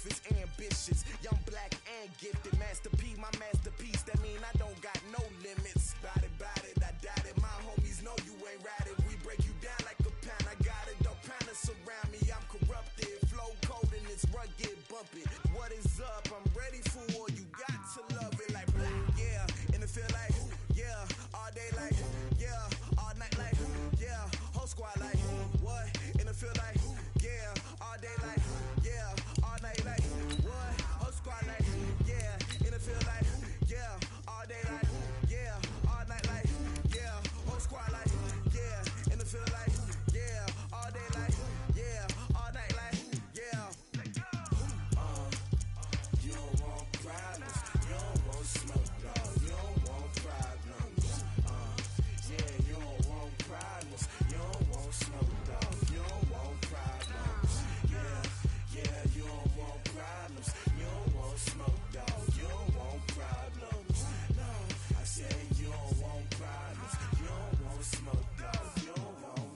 ruthless, ambitious, young, black, and gifted. Master P, my masterpiece. That mean I don't got no limits. Bout it, I doubt it. My homies know you ain't ratted. We break you down like a pound. I got it, don't panic surround me. I'm corrupted, flow cold and it's rugged, bumpy. What is up? I'm ready for war. You got to love it like black, yeah. And it feel like, yeah. All day like, yeah. All night like, yeah. Whole squad like, what? And it feel like, yeah. All day like, yeah. All night like, what? Whole squad like, yeah. And it feel like, yeah. All day like, yeah. All night like, yeah. Whole squad like, yeah. And it feel like, yeah. All day like, yeah. All night like, yeah. You don't want problems. You don't want smoke, dog. You don't want problems. Yeah, you don't want problems. You don't want smoke, dog. You don't want problems. Yeah, you don't want problems. You don't want smoke, dog. You don't want problems. No, I said you don't want problems. You don't want smoke, dog. You don't want.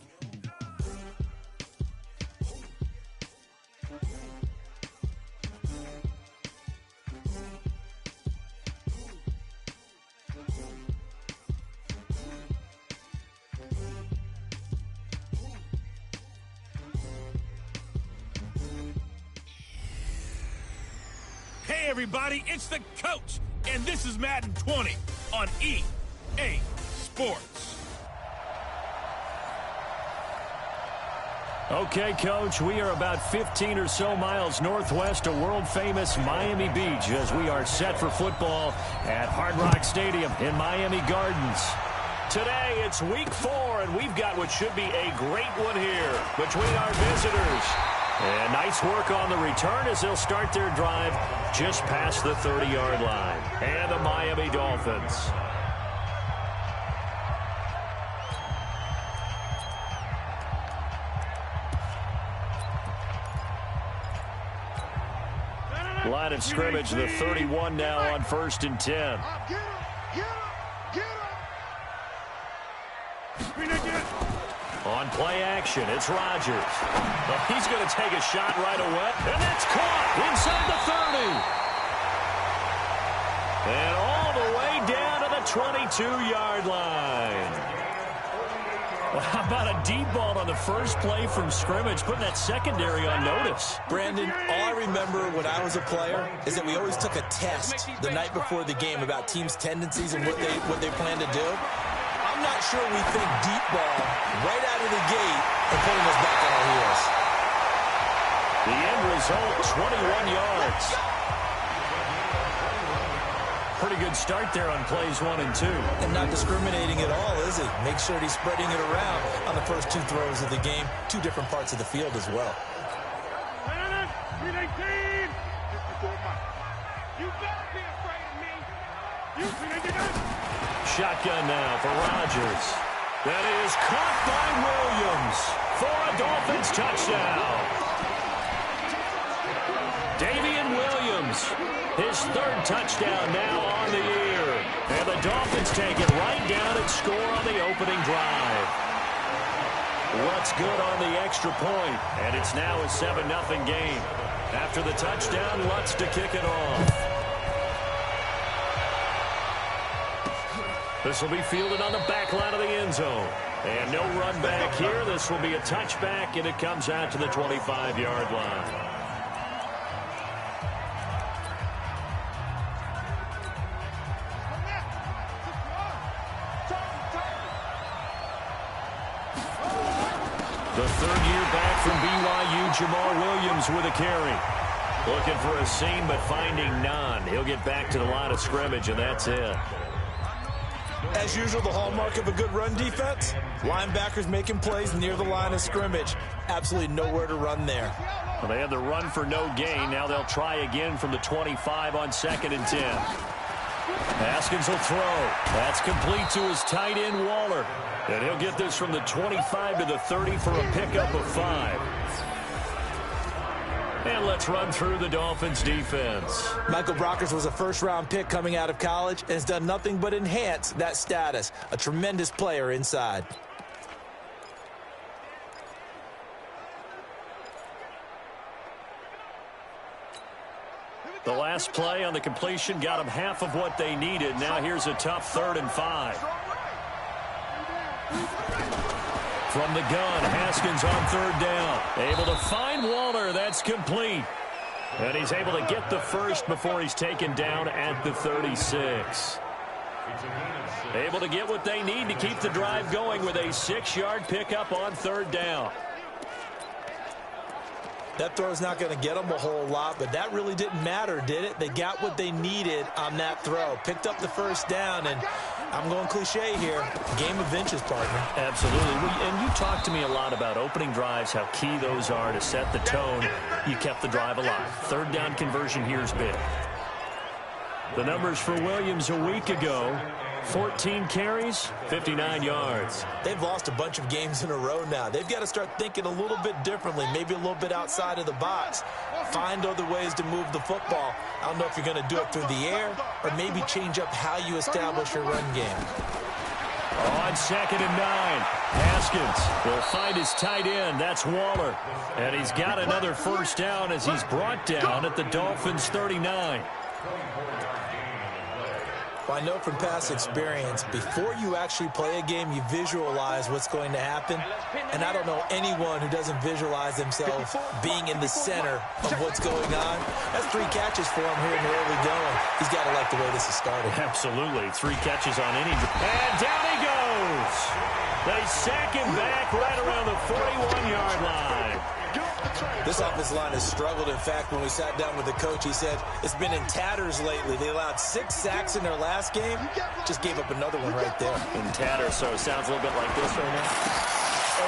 Hey everybody, it's the coach, and this is Madden 20 on EA Sports. Okay, Coach, we are about 15 or so miles northwest of world-famous Miami Beach as we are set for football at Hard Rock Stadium in Miami Gardens. Today, it's week 4, and we've got what should be a great one here between our visitors. And nice work on the return as they'll start their drive just past the 30-yard line. And the Miami Dolphins. Line of scrimmage, the 31 now on 1st and 10. On play action, it's Rodgers. Well, he's going to take a shot right away. And that's caught inside the 30. And all the way down to the 22-yard line. Well, how about a deep ball on the first play from scrimmage, putting that secondary on notice? Brandon, all I remember when I was a player is that we always took a test the night before the game about teams' tendencies and what they plan to do. I'm not sure we think deep ball right out of the gate and putting us back on our heels. The end result, 21 yards. Pretty good start there on plays 1 and 2. And not discriminating at all, is it? Make sure he's spreading it around on the first 2 throws of the game. 2 different parts of the field as well. You better be afraid of me. You Shotgun now for Rodgers. That is caught by Williams for a Dolphins touchdown. Davian Williams, his 3rd touchdown now on the year. And the Dolphins take it right down and score on the opening drive. What's good on the extra point? And it's now a 7-0 game. After the touchdown, Lutz to kick it off. This will be fielded on the back line of the end zone. And no run back here. This will be a touchback, and it comes out to the 25-yard line. The 3rd year back from BYU, Jamal Williams with a carry. Looking for a seam, but finding none. He'll get back to the line of scrimmage, and that's it. As usual, the hallmark of a good run defense, linebackers making plays near the line of scrimmage. Absolutely nowhere to run there. Well, they had the run for no gain. Now they'll try again from the 25 on 2nd and 10. Haskins will throw. That's complete to his tight end, Waller. And he'll get this from the 25 to the 30 for a pickup of 5. And let's run through the Dolphins defense. Michael Brockers was a first-round pick coming out of college and has done nothing but enhance that status. A tremendous player inside. The last play on the completion got them half of what they needed. Now here's a tough 3rd and 5. From the gun, Haskins on 3rd down. Able to find Waller. That's complete. And he's able to get the first before he's taken down at the 36. Able to get what they need to keep the drive going with a 6-yard pickup on 3rd down. That throw's not going to get them a whole lot, but that really didn't matter, did it? They got what they needed on that throw. Picked up the first down, and I'm going cliche here. Game of inches, partner. Absolutely. And you talked to me a lot about opening drives, how key those are to set the tone. You kept the drive alive. 3rd down conversion here's big. The numbers for Williams a week ago: 14 carries, 59 yards. They've lost a bunch of games in a row now. They've got to start thinking a little bit differently, maybe a little bit outside of the box. Find other ways to move the football. I don't know if you're going to do it through the air or maybe change up how you establish your run game. On 2nd and 9, Haskins will find his tight end. That's Waller. And he's got another first down as he's brought down at the Dolphins' 39. Well, I know from past experience, before you actually play a game, you visualize what's going to happen. And I don't know anyone who doesn't visualize themselves being in the center of what's going on. That's 3 catches for him here in the early going. He's got to like the way this is started. Absolutely. 3 catches on any. And down he goes. They sack him back right around the 41-yard line. This offensive line has struggled. In fact, when we sat down with the coach, he said it's been in tatters lately. They allowed 6 sacks in their last game. Just gave up another one right there. In tatters, so it sounds a little bit like this right now.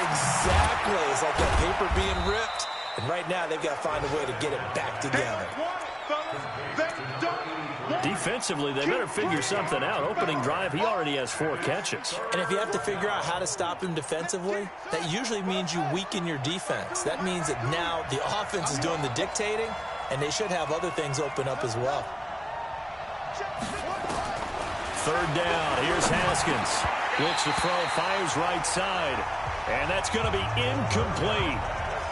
Exactly. It's like that paper being ripped. And right now, they've got to find a way to get it back together. Defensively, they better figure something out. Opening drive, he already has 4 catches. And if you have to figure out how to stop him defensively, that usually means you weaken your defense. That means that now the offense is doing the dictating, and they should have other things open up as well. 3rd down. Here's Haskins. Looks to throw, fires right side. And that's going to be incomplete.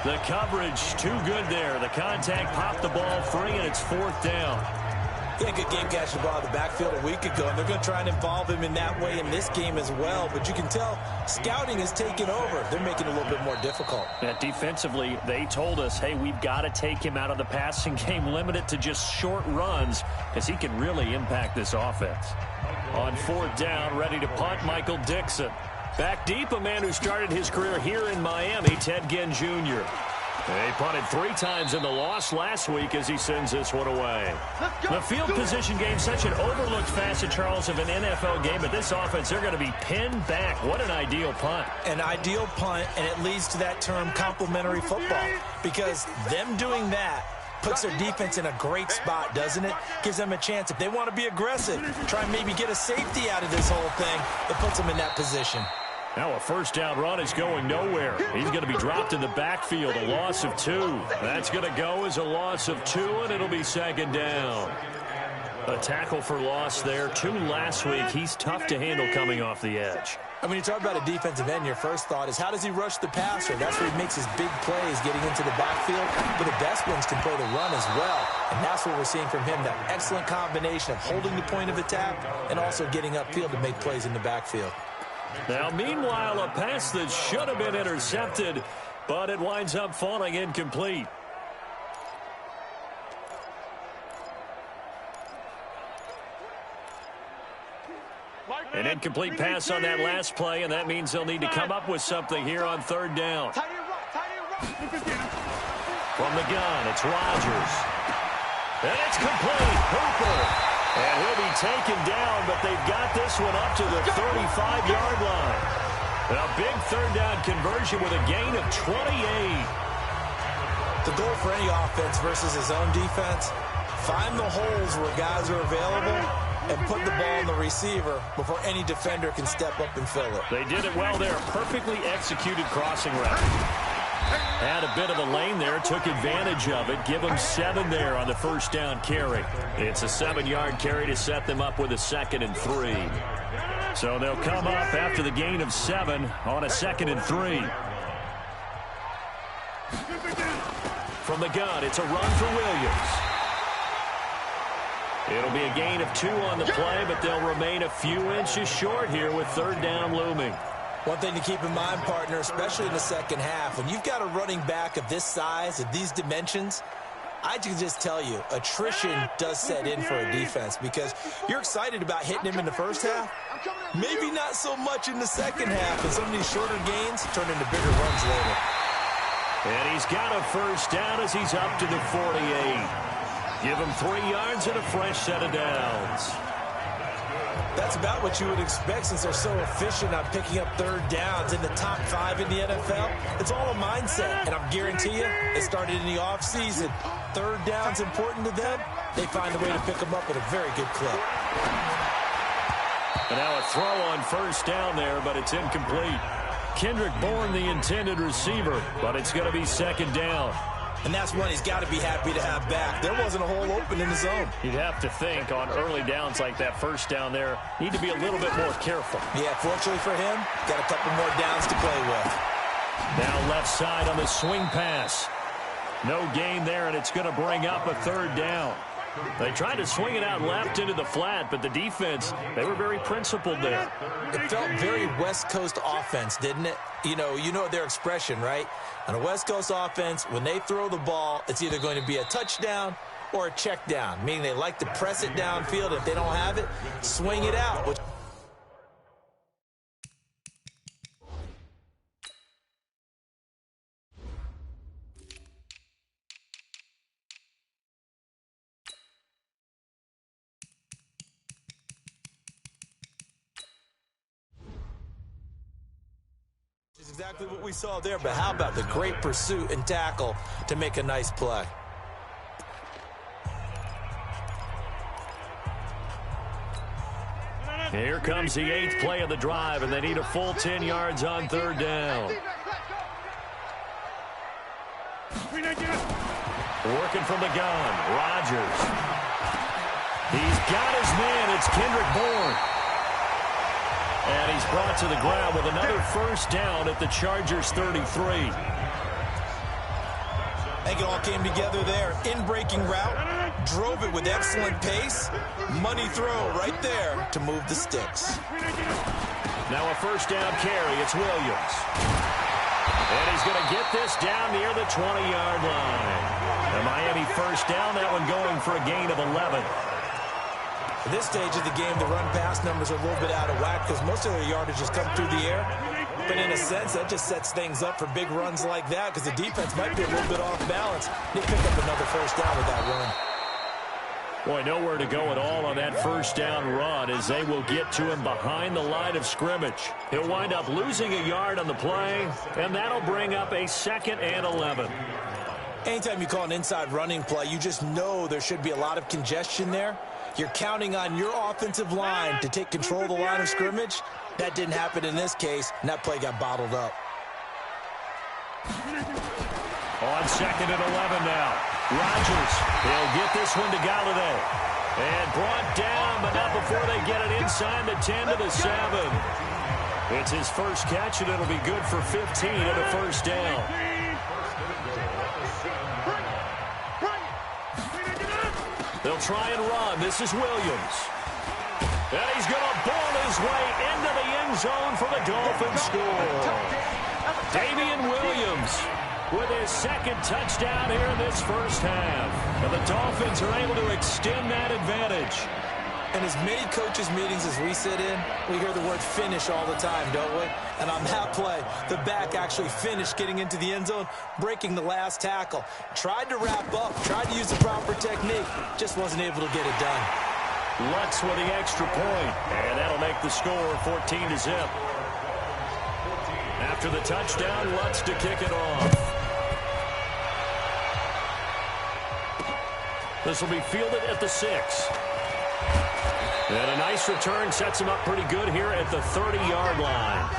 The coverage too good there. The contact popped the ball free, and it's 4th down. He had a good game catching the ball in the backfield a week ago, and they're going to try and involve him in that way in this game as well. But you can tell scouting is taking over. They're making it a little bit more difficult. Yeah, defensively, they told us, hey, we've got to take him out of the passing game, limit it to just short runs, because he can really impact this offense. On 4th down, ready to punt, Michael Dixon. Back deep, a man who started his career here in Miami, Ted Ginn Jr. He punted 3 times in the loss last week as he sends this one away. The field position game, such an overlooked facet, Charles, of an NFL game, but this offense, they're going to be pinned back. What an ideal punt. An ideal punt, and it leads to that term complementary football, because them doing that puts their defense in a great spot, doesn't it? Gives them a chance. If they want to be aggressive, try and maybe get a safety out of this whole thing, it puts them in that position. Now a first down run is going nowhere. He's going to be dropped in the backfield, a loss of 2. That's going to go as a loss of 2, and it'll be 2nd down. A tackle for loss there. 2 last week. He's tough to handle coming off the edge. And when you talk about a defensive end, your first thought is, how does he rush the passer? That's where he makes his big plays, getting into the backfield. But the best ones can play the run as well. And that's what we're seeing from him, that excellent combination of holding the point of attack and also getting upfield to make plays in the backfield. Now, meanwhile, a pass that should have been intercepted, but it winds up falling incomplete. An incomplete pass on that last play, and that means they'll need to come up with something here on 3rd down. From the gun, it's Rodgers. And it's complete. Hooper. And he'll be taken down, but they've got this one up to the 35-yard line. A big 3rd down conversion with a gain of 28. The goal for any offense versus his own defense, find the holes where guys are available and put the ball in the receiver before any defender can step up and fill it. They did it well there. Perfectly executed crossing route. Had a bit of a lane there, took advantage of it. Give them 7 there on the first down carry. It's a 7-yard carry to set them up with a 2nd and 3. So they'll come up after the gain of 7 on a 2nd and 3. From the gun, it's a run for Williams. It'll be a gain of 2 on the play, but they'll remain a few inches short here with third down looming. One thing to keep in mind, partner, especially in the second half, when you've got a running back of this size, of these dimensions, I can just tell you, attrition does set in for a defense because you're excited about hitting him in the first half. Maybe not so much in the second half, and some of these shorter gains turn into bigger runs later. And he's got a first down as he's up to the 48. Give him 3 yards and a fresh set of downs. That's about what you would expect since they're so efficient on picking up third downs in the top 5 in the NFL. It's all a mindset, and I guarantee you, it started in the offseason. Third down's important to them. They find a way to pick them up at a very good clip. And now a throw on first down there, but it's incomplete. Kendrick Bourne, the intended receiver, but it's going to be second down. And that's one he's got to be happy to have back. There wasn't a hole open in the zone. You'd have to think on early downs like that first down there, need to be a little bit more careful. Yeah, fortunately for him, got a couple more downs to play with. Now left side on the swing pass. No gain there, and it's going to bring up a third down. They tried to swing it out left into the flat, but the defense, they were very principled there. It felt very West Coast offense, didn't it? You know their expression, right? On a West Coast offense, when they throw the ball, it's either going to be a touchdown or a check down, meaning they like to press it downfield. If they don't have it, swing it out. Exactly what we saw there, but how about the great pursuit and tackle to make a nice play? Here comes the 8th play of the drive, and they need a full 10 yards on third down. Working from the gun, Rodgers. He's got his man. It's Kendrick Bourne. And he's brought to the ground with another first down at the Chargers' 33. I think it all came together there. In-breaking route, drove it with excellent pace. Money throw right there to move the sticks. Now a first down carry. It's Williams. And he's going to get this down near the 20-yard line. The Miami first down, that one going for a gain of 11. At this stage of the game, the run-pass numbers are a little bit out of whack because most of their yardage has come through the air. But in a sense, that just sets things up for big runs like that because the defense might be a little bit off balance. They pick up another first down with that run. Boy, nowhere to go at all on that first down run as they will get to him behind the line of scrimmage. He'll wind up losing a yard on the play, and that'll bring up a 2nd and 11. Anytime you call an inside running play, you just know there should be a lot of congestion there. You're counting on your offensive line to take control of the line of scrimmage. That didn't happen in this case, and that play got bottled up. On 2nd and 11 now. Rodgers, he'll get this one to Galladay. And brought down, but not before they get it inside the 10 to the 7. It's his first catch, and it'll be good for 15 and a first down. They'll try and run. This is Williams. And he's going to ball his way into the end zone for the Dolphins score. Damian Williams with his 2nd touchdown here in this first half. And the Dolphins are able to extend that advantage. In as many coaches' meetings as we sit in, we hear the word finish all the time, don't we? And on that play, the back actually finished getting into the end zone, breaking the last tackle. Tried to wrap up, tried to use the proper technique, just wasn't able to get it done. Lutz with the extra point, and that'll make the score 14-0. After the touchdown, Lutz to kick it off. This will be fielded at the 6. And a nice return sets him up pretty good here at the 30-yard line.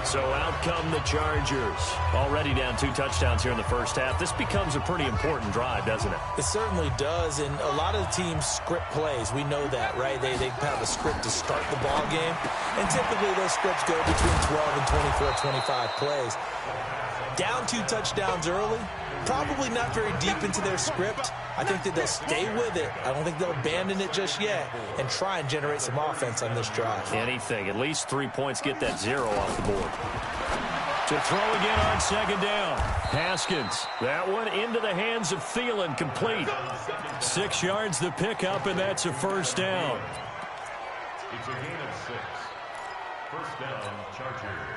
So out come the Chargers. Already down 2 touchdowns here in the first half. This becomes a pretty important drive, doesn't it? It certainly does, and a lot of the teams script plays. We know that, right? They have a script to start the ball game, and typically those scripts go between 12 and 24, 25 plays. down 2 touchdowns early, probably not very deep into their script. I think that they'll stay with it. I don't think they'll abandon it just yet and try and generate some offense on this drive. Anything. At least 3 points, get that 0 off the board. To throw again on 2nd down. Haskins. That one into the hands of Thielen, complete. 6 yards the pickup, and that's a 1st down. It's a gain of 6. 1st down, Chargers.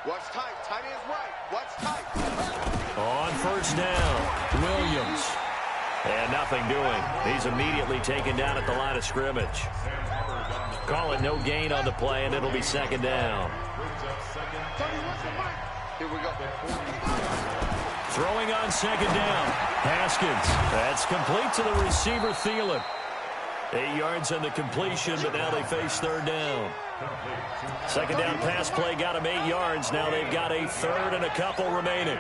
Watch tight. Tight ends right. Watch tight. On 1st down, Williams. And nothing doing. He's immediately taken down at the line of scrimmage. Call it no gain on the play, and it'll be 2nd down. Here we go. Throwing on 2nd down, Haskins. That's complete to the receiver, Thielen. 8 yards on the completion, but now they face 3rd down. 2nd down pass play got them 8 yards. Now they've got a 3rd and a couple remaining.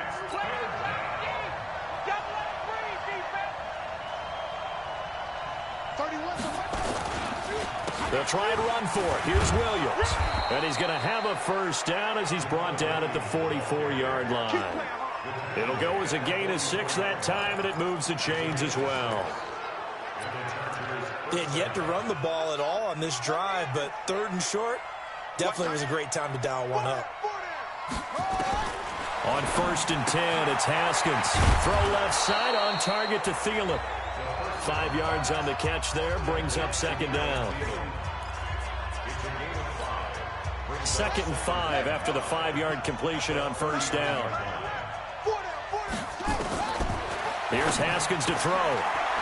They'll try and run for it. Here's Williams. And he's going to have a 1st down as he's brought down at the 44-yard line. It'll go as a gain of 6 that time, and it moves the chains as well. They had yet to run the ball at all on this drive, but 3rd and short definitely was a great time to dial one up. On 1st and 10, it's Haskins. Throw left side on target to Thielen. 5 yards on the catch there, brings up 2nd down. 2nd and 5 after the 5-yard completion on 1st down. Here's Haskins to throw.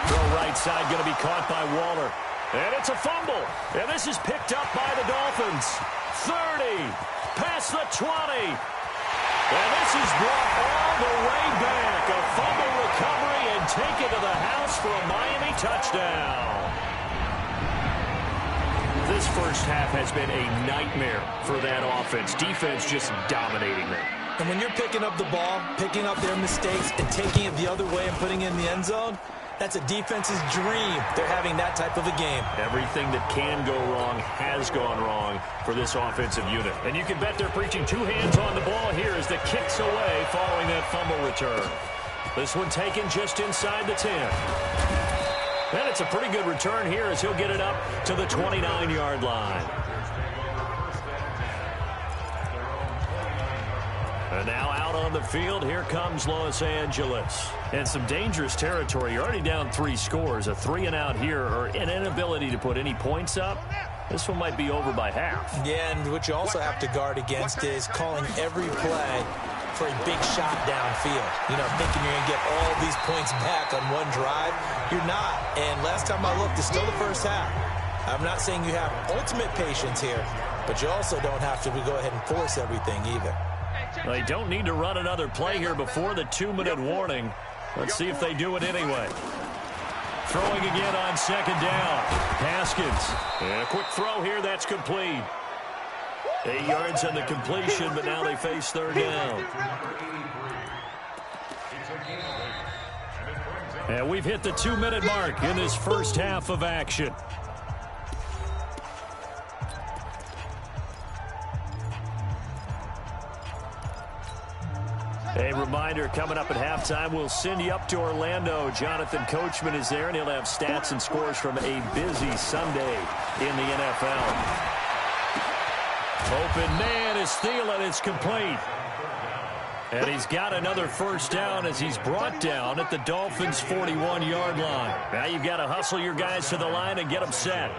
Throw right side, going to be caught by Waller. And it's a fumble. And this is picked up by the Dolphins. 30, past the 20. And this is brought all the way back. A fumble recovery and taken to the house for a Miami touchdown. This first half has been a nightmare for that offense. Defense just dominating them. And when you're picking up the ball, picking up their mistakes, and taking it the other way and putting it in the end zone, that's a defense's dream. They're having that type of a game. Everything that can go wrong has gone wrong for this offensive unit. And you can bet they're preaching 2 hands on the ball here as the kick's away following that fumble return. This one taken just inside the 10. And it's a pretty good return here as he'll get it up to the 29-yard line. And now out on the field, here comes Los Angeles. And some dangerous territory. You're already down 3 scores. A 3-and-out here, or an inability to put any points up. This one might be over by half. Yeah, and what you also have to guard against is calling every play for a big shot downfield. You know, thinking you're going to get all these points back on one drive. You're not. And last time I looked, it's still the first half. I'm not saying you have ultimate patience here, but you also don't have to go ahead and force everything either. They don't need to run another play here before the 2-minute warning. Let's see if they do it anyway. Throwing again on 2nd down. Haskins. And a quick throw here. That's complete. 8 yards on the completion, but now they face 3rd down. And we've hit the 2-minute mark in this first half of action. A reminder, coming up at halftime, we'll send you up to Orlando. Jonathan Coachman is there, and he'll have stats and scores from a busy Sunday in the NFL. Open man is Thielen. It's complete. And he's got another 1st down as he's brought down at the Dolphins' 41-yard line. Now you've got to hustle your guys to the line and get them set.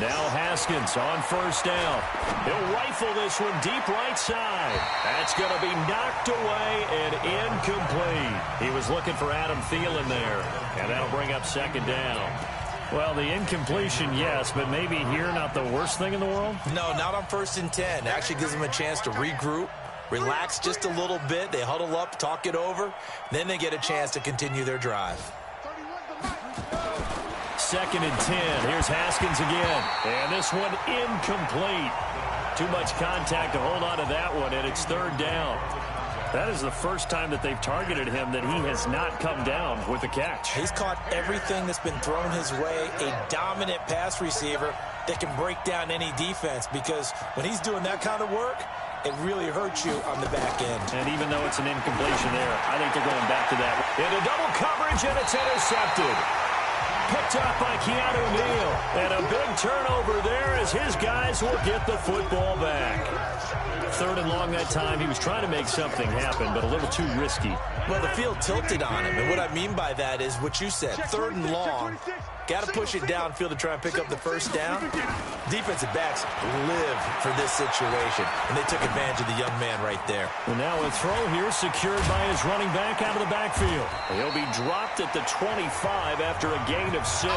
Now Haskins on 1st down. He'll rifle this one deep right side. That's going to be knocked away and incomplete. He was looking for Adam Thielen there, and that'll bring up 2nd down. Well, the incompletion, yes, but maybe here not the worst thing in the world? No, not on 1st and 10. It actually gives them a chance to regroup, relax just a little bit. They huddle up, talk it over. Then they get a chance to continue their drive. 2nd and 10. Here's Haskins again. And this one incomplete. Too much contact to hold on to that one, and it's 3rd down. That is the first time that they've targeted him that he has not come down with a catch. He's caught everything that's been thrown his way, a dominant pass receiver that can break down any defense, because when he's doing that kind of work, it really hurts you on the back end. And even though it's an incompletion there, I think they're going back to that. Into double coverage, and it's intercepted. Picked up by Keanu Neal. And a big turnover there as his guys will get the football back. 3rd and long that time. He was trying to make something happen, but a little too risky. Well, the field tilted on him, and what I mean by that is what you said. 3rd and long. Got to push it downfield to try and pick up the first down. Defensive backs live for this situation, and they took advantage of the young man right there. And now a throw here secured by his running back out of the backfield. He'll be dropped at the 25 after a gain of 6.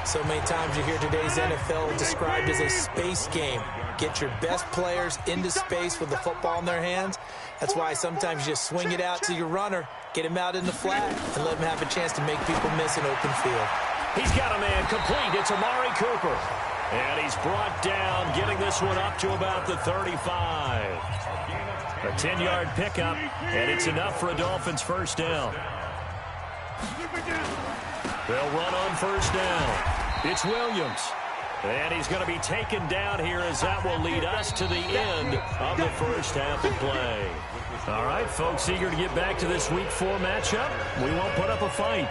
So many times you hear today's NFL described as a space game. Get your best players into space with the football in their hands. That's why sometimes you just swing it out to your runner, get him out in the flat, and let him have a chance to make people miss an open field. He's got a man complete. It's Amari Cooper. And he's brought down, getting this one up to about the 35. A 10-yard pickup, and it's enough for a Dolphins first down. They'll run on first down. It's Williams. And he's going to be taken down here as that will lead us to the end of the first half of play. All right, folks, eager to get back to this Week 4 matchup. We won't put up a fight.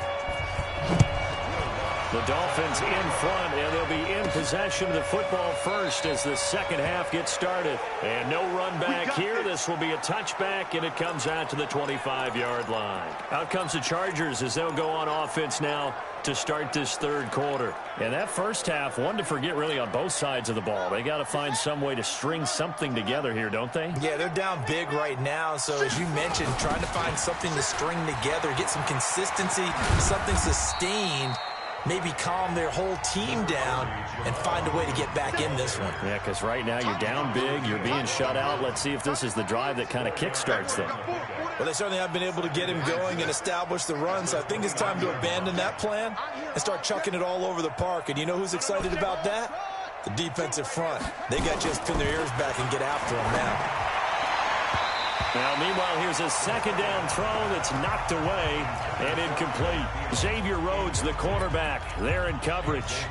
The Dolphins in front, and they'll be in possession of the football first as the second half gets started. And no run back here. This will be a touchback, and it comes out to the 25-yard line. Out comes the Chargers as they'll go on offense now to start this 3rd quarter. And that first half, one to forget really on both sides of the ball. They got to find some way to string something together here, don't they? Yeah, they're down big right now. So as you mentioned, trying to find something to string together, get some consistency, something sustained, maybe calm their whole team down and find a way to get back in this one. Yeah, because right now you're down big, you're being shut out. Let's see if this is the drive that kind of kickstarts them. Well, they certainly have been able to get him going and establish the run, so I think it's time to abandon that plan and start chucking it all over the park. And you know who's excited about that? The defensive front. They got just pin their ears back and get after him now. Now, meanwhile, here's a second down throw that's knocked away and incomplete. Xavier Rhodes, the cornerback, there in coverage.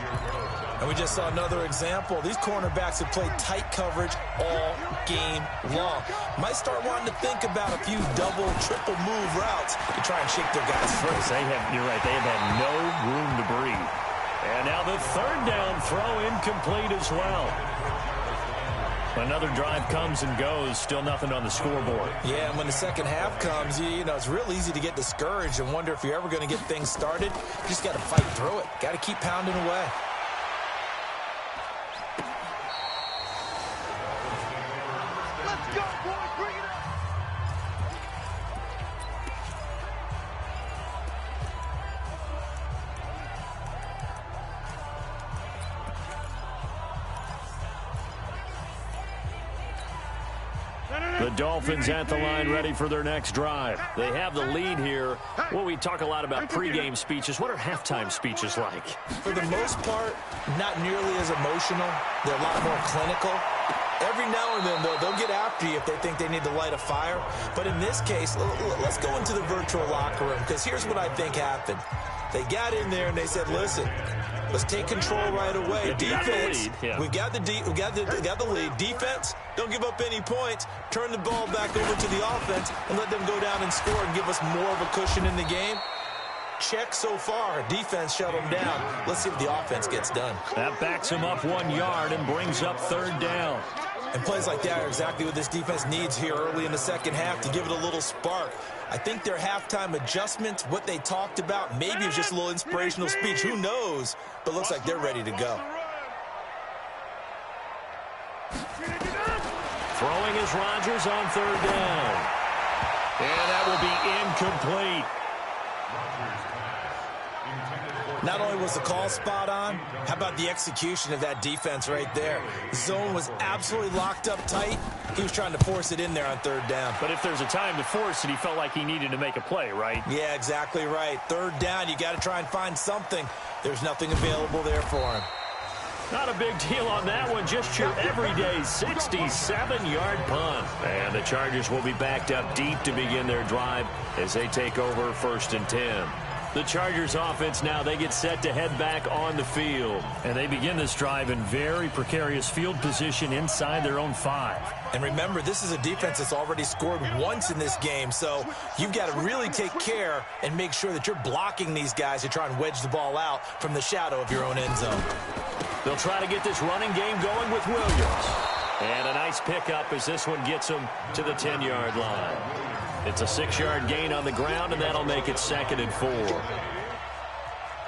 And we just saw another example. These cornerbacks have played tight coverage all game long. Might start wanting to think about a few double, triple move routes to try and shake their guys first. You're right, they have had no room to breathe. And now the 3rd down throw incomplete as well. Another drive comes and goes, still nothing on the scoreboard. Yeah, and when the second half comes, you know, it's real easy to get discouraged and wonder if you're ever going to get things started. You just got to fight through it. Got to keep pounding away. Let's go, boys. Bring it up. The Dolphins at the line ready for their next drive. They have the lead here. Well, we talk a lot about pregame speeches. What are halftime speeches like? For the most part, not nearly as emotional. They're a lot more clinical. Every now and then, though, they'll get after you if they think they need to light a fire. But in this case, let's go into the virtual locker room, because here's what I think happened. They got in there and they said, listen, let's take control right away. Defense, we got the lead. Defense, don't give up any points. Turn the ball back over to the offense and let them go down and score and give us more of a cushion in the game. Check so far. Defense shut them down. Let's see what the offense gets done. That backs him up 1 yard and brings up 3rd down. And plays like that are exactly what this defense needs here early in the second half to give it a little spark. I think their halftime adjustments, what they talked about, maybe it was just a little inspirational speech. Who knows? But looks like they're ready to go. Throwing is Rodgers on 3rd down. And that will be incomplete. Not only was the call spot on, how about the execution of that defense right there? The zone was absolutely locked up tight. He was trying to force it in there on 3rd down. But if there's a time to force it, he felt like he needed to make a play, right? Yeah, exactly right. 3rd down, you got to try and find something. There's nothing available there for him. Not a big deal on that one. Just your everyday 67-yard punt. And the Chargers will be backed up deep to begin their drive as they take over 1st and 10. The Chargers offense now, they get set to head back on the field. And they begin this drive in very precarious field position inside their own 5. And remember, this is a defense that's already scored once in this game, so you've got to really take care and make sure that you're blocking these guys to try and wedge the ball out from the shadow of your own end zone. They'll try to get this running game going with Williams. And a nice pickup as this one gets them to the 10-yard line. It's a 6-yard gain on the ground, and that'll make it 2nd and 4. A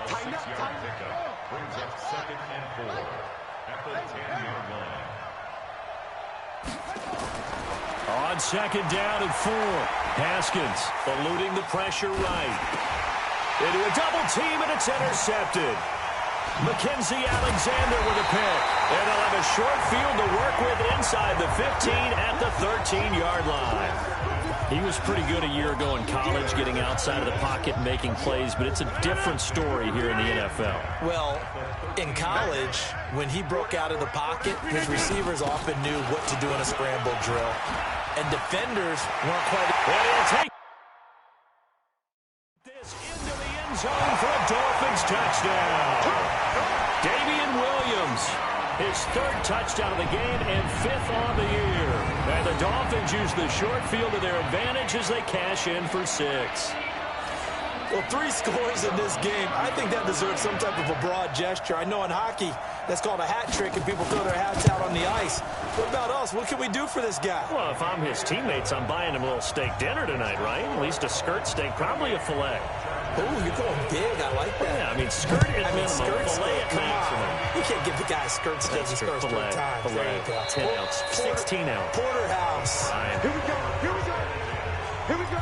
6-yard pickup brings up 2nd and 4 at the 10-yard line. On 2nd down and 4, Haskins eluding the pressure right. Into a double team, and it's intercepted. Mackenzie Alexander with a pick. And they'll have a short field to work with inside the 15 at the 13-yard line. He was pretty good a year ago in college, getting outside of the pocket and making plays, but it's a different story here in the NFL. Well, in college, when he broke out of the pocket, his receivers often knew what to do in a scramble drill. And defenders weren't quite... And he'll take this into the end zone for a Dolphins touchdown. Damian Williams, his 3rd touchdown of the game and 5th on the year. And the Dolphins use the short field to their advantage as they cash in for 6. Well, 3 scores in this game. I think that deserves some type of a broad gesture. I know in hockey, that's called a hat trick, and people throw their hats out on the ice. What about us? What can we do for this guy? Well, if I'm his teammates, I'm buying him a little steak dinner tonight, right? At least a skirt steak, probably a filet. Oh, you're going big. I like that. Yeah, I mean, skirt at minimum, filet at maximum. You can't give the guy a skirt steak. He's first filet, time. filet, 10 ounce, 16 ounce. Porterhouse. Here we go. Here we go. Here we go.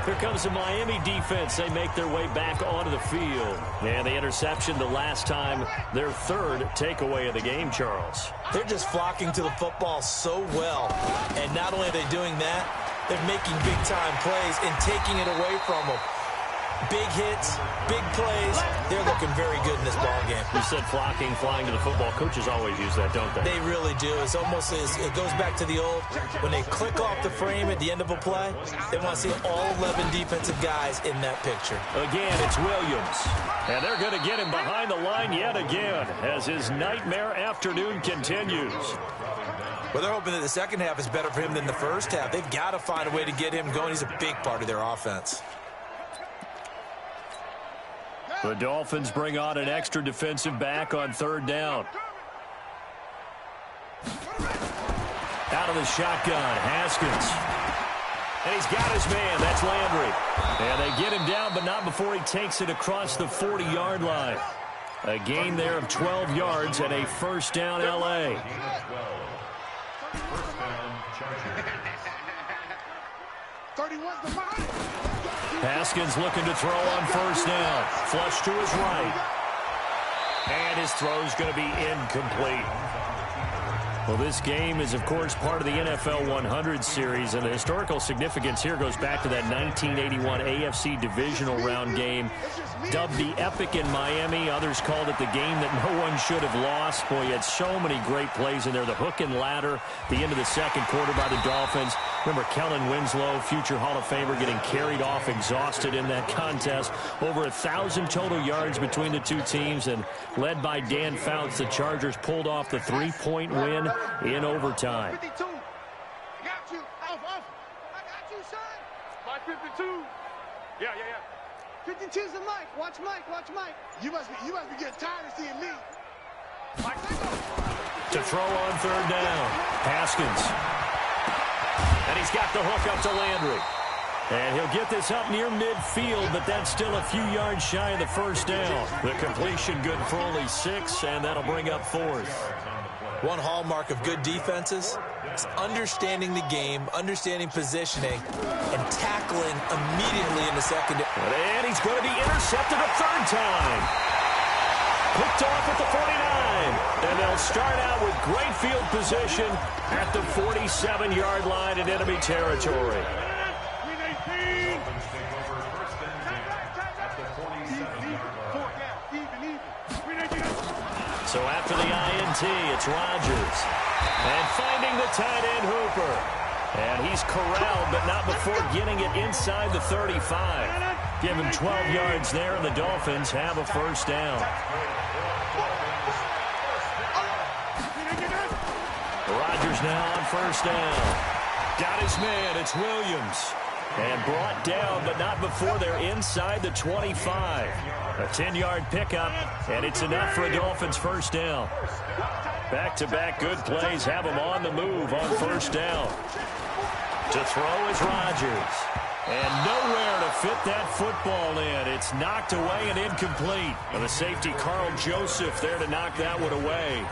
Here comes the Miami defense. They make their way back onto the field. And the interception the last time, their 3rd takeaway of the game, Charles. They're just flocking to the football so well. And not only are they doing that, they're making big-time plays and taking it away from them. Big hits, big plays. They're looking very good in this ball game. You said flocking, flying to the football. Coaches always use that, don't they? They really do. It's almost it goes back to the old, when they click off the frame at the end of a play, they want to see all 11 defensive guys in that picture. Again, it's Williams. And they're going to get him behind the line yet again as his nightmare afternoon continues. Well, they're hoping that the second half is better for him than the first half. They've got to find a way to get him going. He's a big part of their offense. The Dolphins bring on an extra defensive back on 3rd down. Out of the shotgun, Haskins. And he's got his man. That's Landry. And they get him down, but not before he takes it across the 40-yard line. A gain there of 12 yards and a 1st down, L.A. First down, Chargers. 31's the line. Haskins looking to throw on 1st down. Flush to his right. And his throw's going to be incomplete. Well, this game is, of course, part of the NFL 100 series, and the historical significance here goes back to that 1981 AFC divisional round game, dubbed the Epic in Miami. Others called it the game that no one should have lost. Boy, you had so many great plays in there. The hook and ladder, the end of the 2nd quarter by the Dolphins. Remember Kellen Winslow, future Hall of Famer, getting carried off exhausted in that contest. Over 1,000 total yards between the two teams, and led by Dan Fouts, the Chargers pulled off the 3-point win in overtime. 52. I got you. Off. I got you, son. My 52. Yeah. 52's the Mike. Watch Mike. You must be getting tired of seeing me. Mike, to throw on 3rd down, Haskins. And he's got the hook up to Landry. And he'll get this up near midfield, but that's still a few yards shy of the 1st down. The completion good for only 6, and that'll bring up 4th. One hallmark of good defenses is understanding the game, understanding positioning, and tackling immediately in the secondary. And he's going to be intercepted a 3rd time. Picked off at the 49. And they'll start out with great field position at the 47-yard line in enemy territory. So after the INT, it's Rodgers. And finding the tight end Hooper. And he's corralled, but not before getting it inside the 35. Give him 12 yards there, and the Dolphins have a first down. Rodgers now on first down. Got his man, it's Williams. And brought down, but not before they're inside the 25. A 10-yard pickup, and it's enough for a Dolphins first down. Back-to-back good plays have them on the move on first down. To throw is Rodgers. And nowhere to fit that football in. It's knocked away and incomplete. And the safety, Carl Joseph, there to knock that one away.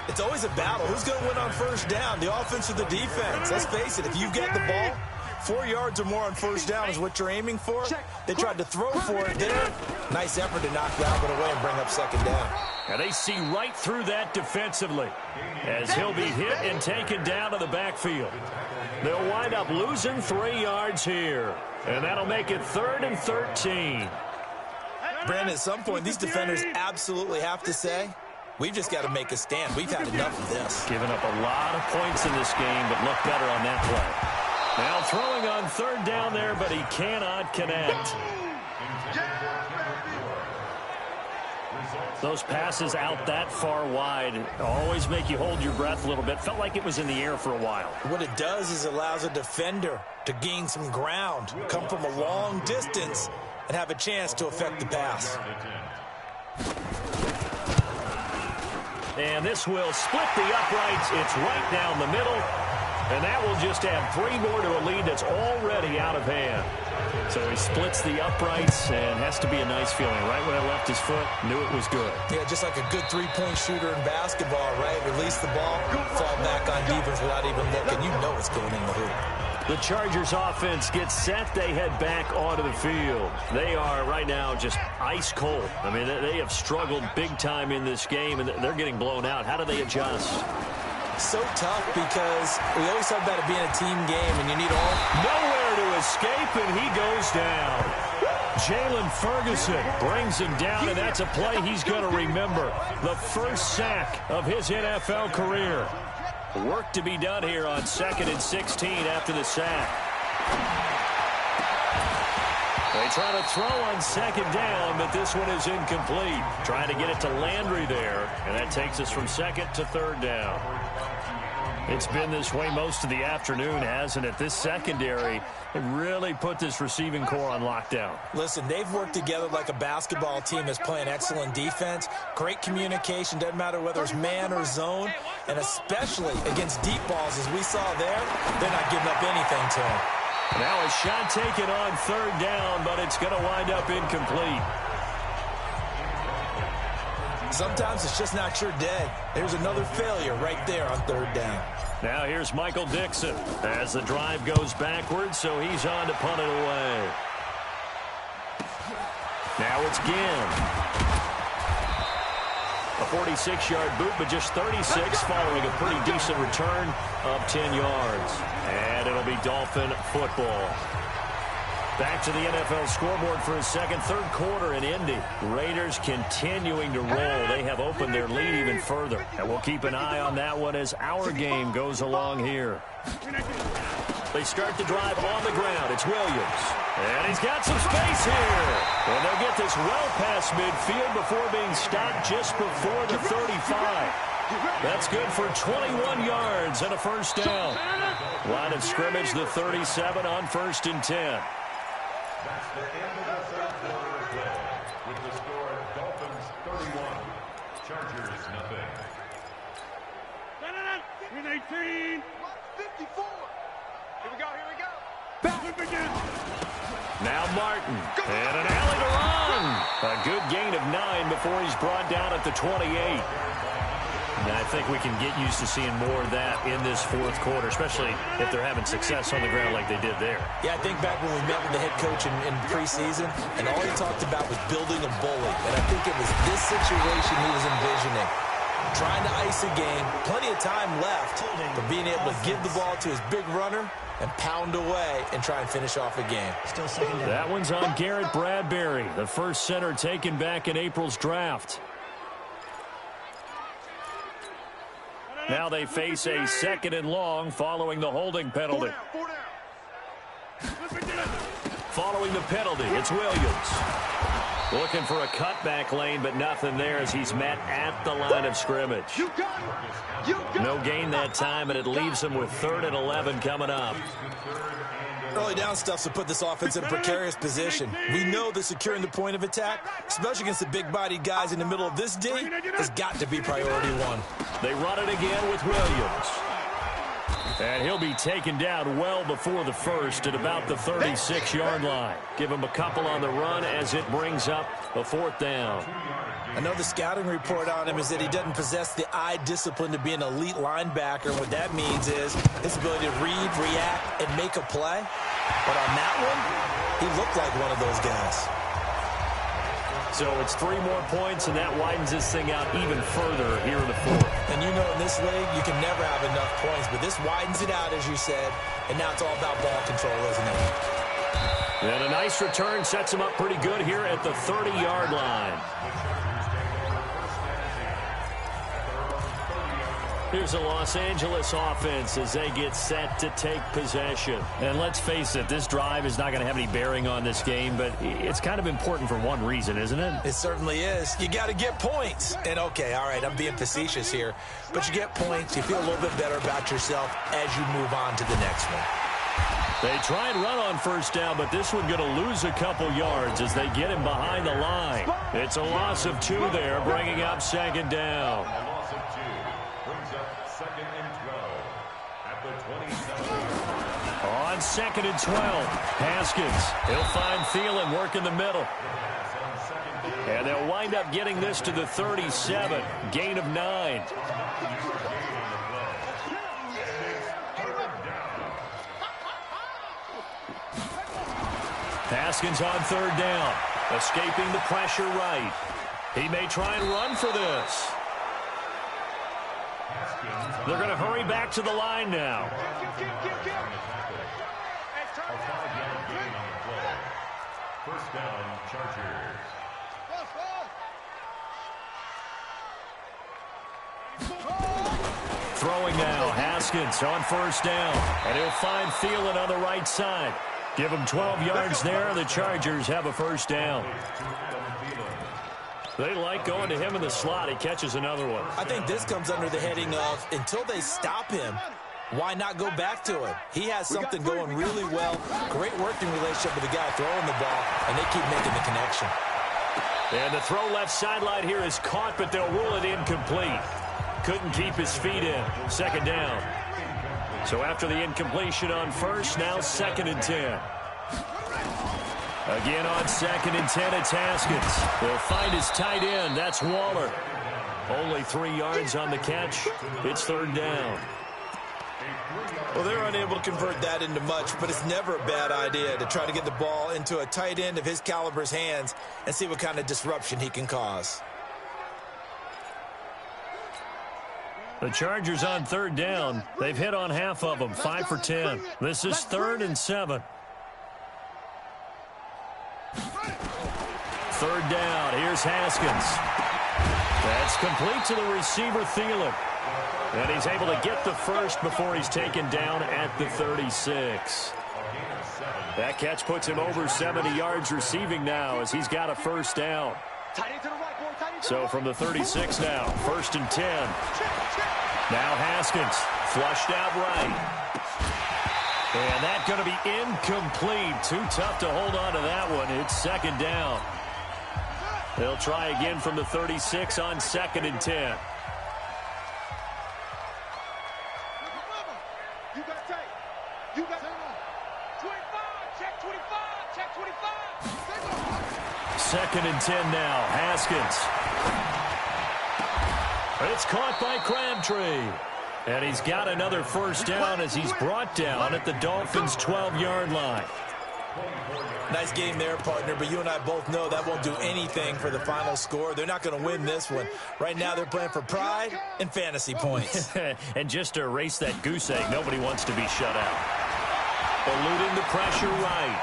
It's always a battle. Who's going to win on first down, the offense or the defense? Let's face it, if you've got the ball, 4 yards or more on first down is what you're aiming for. They tried to throw for it there. Nice effort to knock that one away and bring up second down. And they see right through that defensively as he'll be hit and taken down to the backfield. They'll wind up losing 3 yards here. And that'll make it 3rd and 13. Brandon, at some point, these defenders absolutely have to say, we've just got to make a stand. We've had enough of this. Giving up a lot of points in this game, but look better on that play. Now throwing on third down there, but he cannot connect. Those passes out that far wide always make you hold your breath a little bit. Felt like it was in the air for a while. What it does is it allows a defender to gain some ground, come from a long distance, and have a chance to affect the pass. And this will split the uprights. It's right down the middle. And that will just add 3 more to a lead that's already out of hand. So he splits the uprights, and has to be a nice feeling. Right when I left his foot, knew it was good. Yeah, just like a good three-point shooter in basketball, right? Release the ball, fall back on defense without even looking. You know it's going in the hoop. The Chargers offense gets set. They head back onto the field. They are right now just ice cold. I mean, they have struggled big time in this game, and they're getting blown out. How do they adjust? So tough because we always talk about it being a team game, and you need all. Nowhere to escape, and he goes down. Jalen Ferguson brings him down, and that's a play he's going to remember. The first sack of his NFL career. Work to be done here on 2nd and 16 after the sack. They try to throw on second down, but this one is incomplete. Trying to get it to Landry there, and that takes us from 2nd to 3rd down. It's been this way most of the afternoon, hasn't it? This secondary really put this receiving core on lockdown. Listen, they've worked together like a basketball team that's playing excellent defense. Great communication, doesn't matter whether it's man or zone. And especially against deep balls, as we saw there, they're not giving up anything to them. Now a shot taken on 3rd down, but it's going to wind up incomplete. Sometimes it's just not your day. There's another failure right there on 3rd down. Now here's Michael Dixon as the drive goes backwards, so he's on to punt it away. Now it's Ginn. A 46-yard boot, but just 36 following a pretty decent return of 10 yards. And it'll be Dolphin football. Back to the NFL scoreboard for a second, 3rd quarter in Indy. Raiders continuing to roll. They have opened their lead even further. And we'll keep an eye on that one as our game goes along here. They start the drive on the ground. It's Williams. And he's got some space here. And they'll get this well past midfield before being stopped just before the 35. That's good for 21 yards and a first down. Line of scrimmage, the 37 on 1st and 10. That's the end of the 3rd quarter of play. With the score, Dolphins 31, Chargers nothing. 18. 54. Here we go, here we go. Back again. Now Martin. And an alley to run. A good gain of 9 before he's brought down at the 28. And I think we can get used to seeing more of that in this 4th quarter, especially if they're having success on the ground like they did there. Yeah, I think back when we met with the head coach in preseason, and all he talked about was building a bully. And I think it was this situation he was envisioning. Trying to ice a game, plenty of time left, but being able to give the ball to his big runner and pound away and try and finish off a game. Still second down. That one's on Garrett Bradbury, the first center taken back in April's draft. Now they face a 2nd and long following the holding penalty. Following the penalty, it's Williams. Looking for a cutback lane, but nothing there as he's met at the line of scrimmage. No gain that time, and it leaves him with 3rd and 11 coming up. Early down stuff to put this offense in a precarious position. We know that securing the point of attack, especially against the big-bodied guys in the middle of this D, has got to be priority one. They run it again with Williams. And he'll be taken down well before the first at about the 36-yard line. Give him a couple on the run as it brings up a 4th down. I know the scouting report on him is that he doesn't possess the eye discipline to be an elite linebacker. And what that means is his ability to read, react, and make a play. But on that one, he looked like one of those guys. So it's 3 more points, and that widens this thing out even further here in the 4th. And you know in this league, you can never have enough points. But this widens it out, as you said. And now it's all about ball control, isn't it? And a nice return sets him up pretty good here at the 30-yard line. Here's a Los Angeles offense as they get set to take possession. And let's face it, this drive is not going to have any bearing on this game, but it's kind of important for one reason, isn't it? It certainly is. You got to get points. And, okay, all right, I'm being facetious here. But you get points, you feel a little bit better about yourself as you move on to the next one. They try and run on 1st down, but this one going to lose a couple yards as they get him behind the line. It's a loss of 2 there, bringing up 2nd down. A loss of 2 brings up 2nd and 12 at the 27. On 2nd and 12, Haskins. He'll find Thielen work in the middle. And they'll wind up getting this to the 37, gain of 9. Haskins on 3rd down, escaping the pressure right. He may try and run for this. They're going to hurry back to the line now. A 5-yard gain on the play. 1st down, Chargers. Throwing now, Haskins on 1st down. And he'll find Thielen on the right side. Give him 12 yards there. The Chargers have a 1st down. They like going to him in the slot. He catches another one. I think this comes under the heading of until they stop him, why not go back to him? He has something going really well. Great working relationship with the guy throwing the ball, and they keep making the connection. And the throw left sideline here is caught, but they'll rule it incomplete. Couldn't keep his feet in. 2nd down. So after the incompletion on 1st, now 2nd and 10. Again on 2nd and 10, it's Haskins. They'll find his tight end. That's Waller. Only 3 yards on the catch. It's 3rd down. Well, they're unable to convert that into much, but it's never a bad idea to try to get the ball into a tight end of his caliber's hands and see what kind of disruption he can cause. The Chargers on 3rd down. They've hit on half of them, 5 for 10. This is 3rd and 7. 3rd down. Here's Haskins. That's complete to the receiver, Thielen. And he's able to get the first before he's taken down at the 36. That catch puts him over 70 yards receiving now as he's got a 1st down. So from the 36 now, 1st and 10. Now Haskins, flushed out right. And that's going to be incomplete. Too tough to hold on to that one. It's 2nd down. They'll try again from the 36 on 2nd and 10. You got 25, check 25, check 25. 2nd and 10 now, Haskins. It's caught by Crabtree. And he's got another 1st down as he's brought down at the Dolphins' 12-yard line. Nice game there, partner, but you and I both know that won't do anything for the final score. They're not going to win this one. Right now they're playing for pride and fantasy points. And just to erase that goose egg, nobody wants to be shut out. Eluding the pressure right.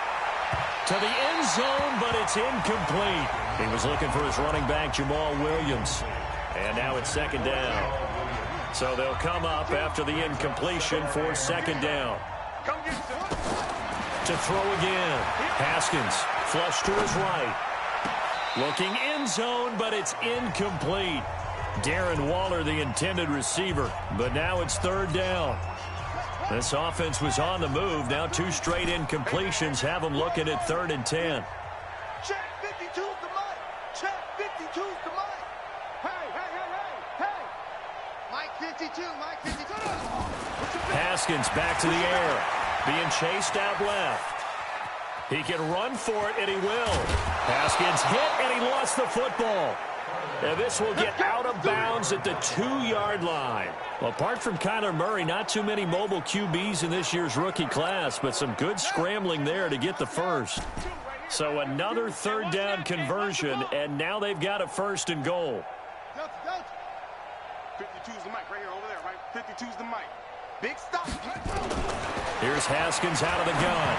To the end zone, but it's incomplete. He was looking for his running back, Jamal Williams. And now it's 2nd down. So they'll come up after the incompletion for second down. To throw again. Haskins, flush to his right. Looking end zone, but it's incomplete. Darren Waller, the intended receiver, but now it's third down. This offense was on the move. Now 2 straight incompletions have them looking at 3rd and 10. Check 52's the mic. Check 52's the mic. Hey. Mike 52, Mike 52. Haskins back to the air. Being chased out left. He can run for it, and he will. Haskins hit, and he lost the football. And this will get out of bounds at the 2-yard line. Well, apart from Kyler Murray, not too many mobile QBs in this year's rookie class, but some good scrambling there to get the first. So another 3rd down conversion, and now they've got a 1st and goal. 52's the mic right here, over there, right? 52's the mic. Big stop. Here's Haskins out of the gun.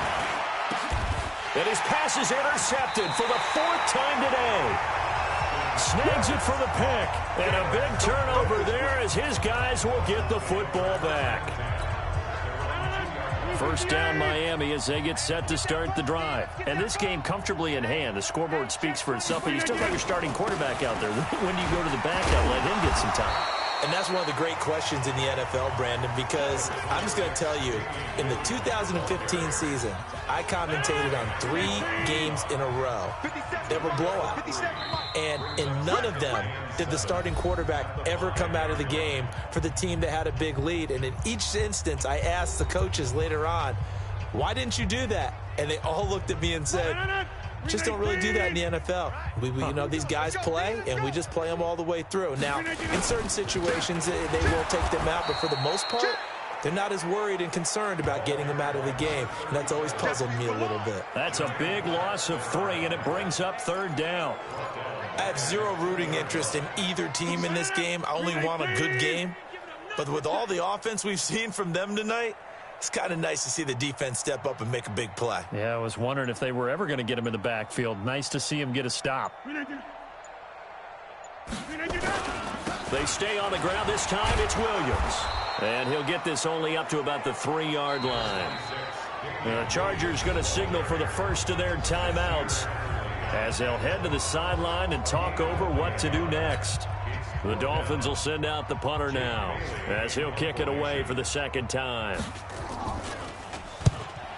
And his pass is intercepted for the 4th time today. Snags it for the pick. And a big turnover there as his guys will get the football back. First down Miami as they get set to start the drive. And this game comfortably in hand. The scoreboard speaks for itself, but you still got your starting quarterback out there. When do you go to the backup, let him get some time? And that's one of the great questions in the NFL, Brandon, because I'm just going to tell you, in the 2015 season, I commentated on 3 games in a row that were blowouts. And in none of them did the starting quarterback ever come out of the game for the team that had a big lead. And in each instance, I asked the coaches later on, why didn't you do that? And they all looked at me and said, just don't really do that in the NFL. We these guys play, and we just play them all the way through. Now, in certain situations, they will take them out, but for the most part, they're not as worried and concerned about getting them out of the game, and that's always puzzled me a little bit. That's a big loss of 3, and it brings up 3rd down. I have zero rooting interest in either team in this game. I only want a good game. But with all the offense we've seen from them tonight, it's kind of nice to see the defense step up and make a big play. Yeah, I was wondering if they were ever going to get him in the backfield. Nice to see him get a stop. They stay on the ground this time. It's Williams. And he'll get this only up to about the 3-yard line. The Chargers going to signal for the first of their timeouts as they'll head to the sideline and talk over what to do next. The Dolphins will send out the punter now as he'll kick it away for the 2nd time.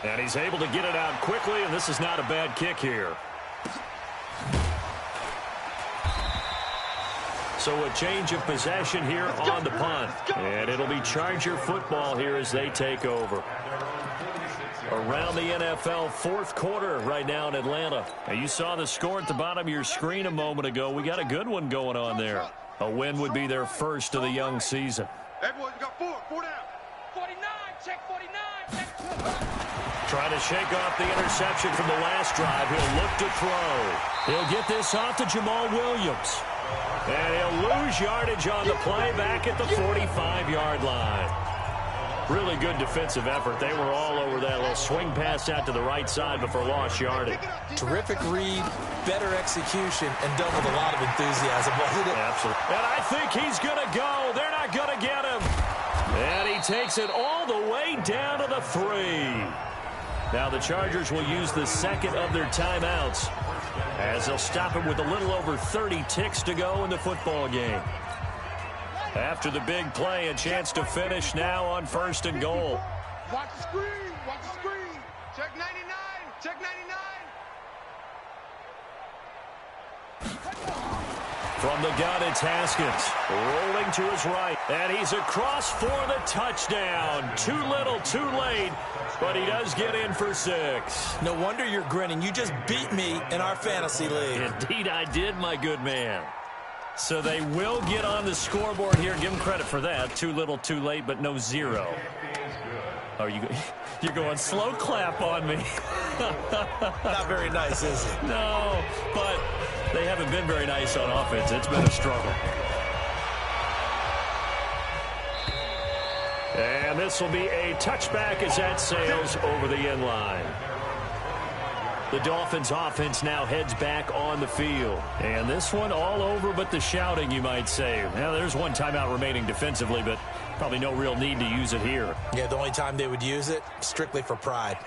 And he's able to get it out quickly, and this is not a bad kick here. So a change of possession here on the punt. And it'll be Charger football here as they take over. Around the NFL 4th quarter right now in Atlanta. And you saw the score at the bottom of your screen a moment ago. We got a good one going on there. A win would be their first of the young season. Everyone, you got 4 down. 49, check 49. Check. Trying to shake off the interception from the last drive. He'll look to throw. He'll get this off to Jamal Williams. And he'll lose yardage on the play back at the 45-yard line. Really good defensive effort. They were all over that little swing pass out to the right side before lost yardage. Terrific read, better execution, and done with a lot of enthusiasm, wasn't it? Absolutely. And I think he's going to go. They're not going to get him. And he takes it all the way down to the 3. Now the Chargers will use the 2nd of their timeouts as they'll stop him with a little over 30 ticks to go in the football game. After the big play, a chance to finish now on 1st and goal. Watch the screen. Watch the screen. Check 99. Check 99. From the gun, it's Haskins. Rolling to his right. And he's across for the touchdown. Too little, too late. But he does get in for 6. No wonder you're grinning. You just beat me in our fantasy league. Indeed, I did, my good man. So they will get on the scoreboard here. Give them credit for that. Too little, too late, but no 0. Oh, you're going slow clap on me. Not very nice, is it? No, but they haven't been very nice on offense. It's been a struggle. And this will be a touchback as that sails over the end line. The Dolphins offense now heads back on the field. And this one all over but the shouting, you might say. Now, there's one timeout remaining defensively, but probably no real need to use it here. Yeah, the only time they would use it, strictly for pride.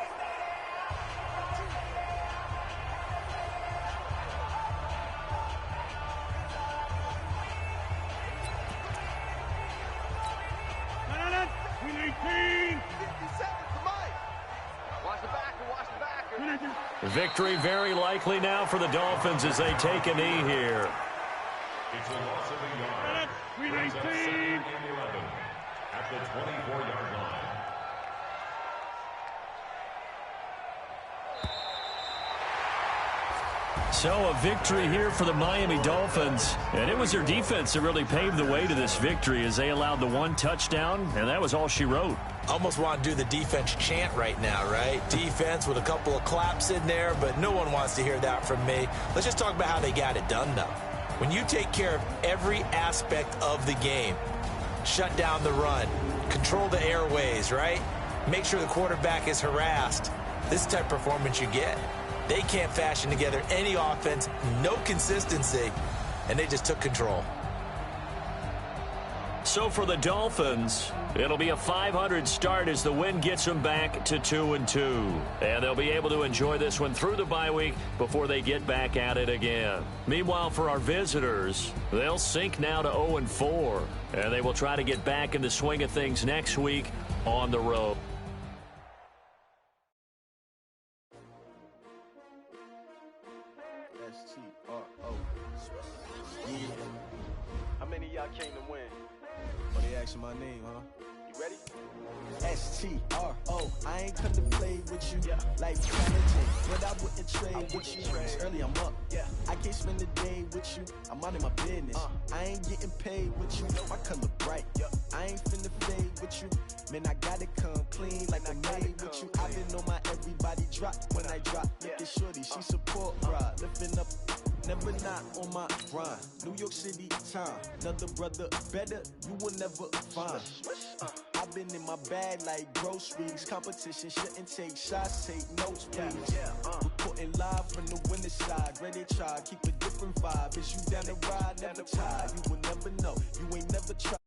Victory very likely now for the Dolphins as they take a knee here. It's a loss of a yard. Brings up 2nd and 11 at the 24-yard line. So a victory here for the Miami Dolphins. And it was their defense that really paved the way to this victory as they allowed the one touchdown, and that was all she wrote. Almost want to do the defense chant right now, right? Defense with a couple of claps in there, but no one wants to hear that from me. Let's just talk about how they got it done, though. When you take care of every aspect of the game, shut down the run, control the airways, right? Make sure the quarterback is harassed. This is the type of performance you get. They can't fashion together any offense, no consistency, and they just took control. So for the Dolphins, it'll be a 500 start as the win gets them back to 2-2. And they'll be able to enjoy this one through the bye week before they get back at it again. Meanwhile, for our visitors, they'll sink now to 0-4. And they will try to get back in the swing of things next week on the road. How many of y'all came to win? Oh, they asking my name, huh? You ready? S-T-R-O. I ain't come to play with you like challenging, but I wouldn't trade with you. It's early, I'm up. I can't spend the day with you. I'm out of my business. I ain't getting paid with you. My color bright. I ain't finna fade with you. Man, I gotta come clean like I'm made with you. I've been on my everybody drop when I drop. Look at shorty, she support ride. Lifting up. Never not on my grind. New York City time. Another brother better, you will never find. I've been in my bag like groceries. Competition shouldn't take shots, take notes, please. Reporting live from the winning side. Ready to try, keep a different vibe. Is you down the ride, never tired. You will never know. You ain't never tried.